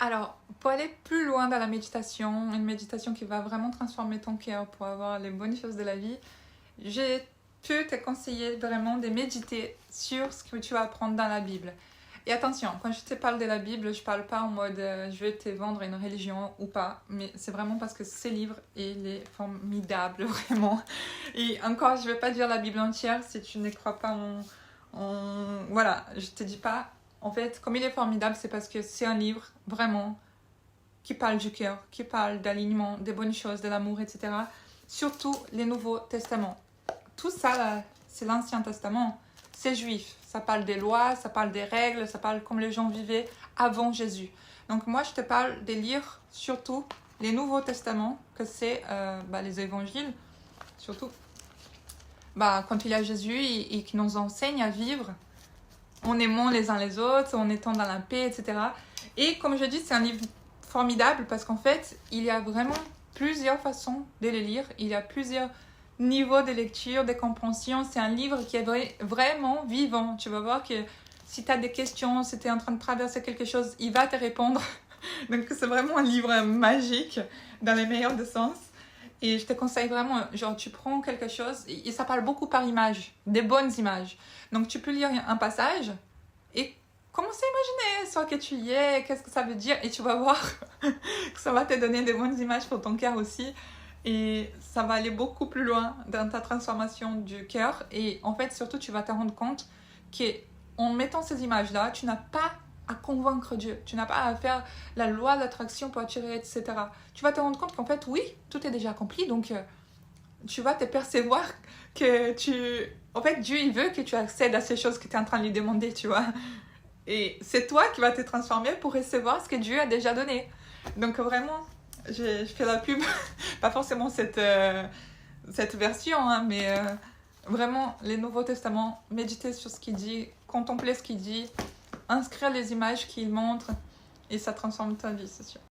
Alors, pour aller plus loin dans la méditation, une méditation qui va vraiment transformer ton cœur pour avoir les bonnes choses de la vie, j'ai pu te conseiller vraiment de méditer sur ce que tu vas apprendre dans la Bible. Et attention, quand je te parle de la Bible, je parle pas en mode je vais te vendre une religion ou pas, mais c'est vraiment parce que ce livre, il est formidable, vraiment. Et encore, je vais pas dire la Bible entière si tu ne crois pas Voilà, je te dis pas. En fait, comme il est formidable, c'est parce que c'est un livre vraiment qui parle du cœur, qui parle d'alignement, des bonnes choses, de l'amour, etc. Surtout les Nouveaux Testaments. Tout ça, là, c'est l'Ancien Testament. C'est juif. Ça parle des lois, ça parle des règles, ça parle comme les gens vivaient avant Jésus. Donc moi, je te parle de lire surtout les Nouveaux Testaments, que c'est les évangiles, surtout quand il y a Jésus et qui nous enseigne à vivre en aimant les uns les autres, en étant dans la paix, etc. Et comme je dis, c'est un livre formidable parce qu'en fait, il y a vraiment plusieurs façons de le lire. Il y a plusieurs niveaux de lecture, de compréhension. C'est un livre qui est vraiment vivant. Tu vas voir que si tu as des questions, si tu es en train de traverser quelque chose, il va te répondre. Donc c'est vraiment un livre magique dans les meilleurs des sens. Et je te conseille vraiment, genre tu prends quelque chose, et ça parle beaucoup par image, des bonnes images. Donc tu peux lire un passage et commencer à imaginer soit que tu y es, qu'est-ce que ça veut dire, et tu vas voir que ça va te donner des bonnes images pour ton cœur aussi. Et ça va aller beaucoup plus loin dans ta transformation du cœur. Et en fait, surtout, tu vas te rendre compte qu'en mettant ces images-là, tu n'as pas à convaincre Dieu. Tu n'as pas à faire la loi d'attraction pour attirer, etc. Tu vas te rendre compte qu'en fait, oui, tout est déjà accompli. Donc, tu vas te percevoir que En fait, Dieu, il veut que tu accèdes à ces choses que tu es en train de lui demander, tu vois. Et c'est toi qui vas te transformer pour recevoir ce que Dieu a déjà donné. Donc, vraiment, je fais la pub. Pas forcément cette version, hein, mais vraiment, les Nouveaux Testaments, méditer sur ce qu'il dit, contempler ce qu'il dit, inscrire les images qu'il montre, et ça transforme ta vie, c'est sûr.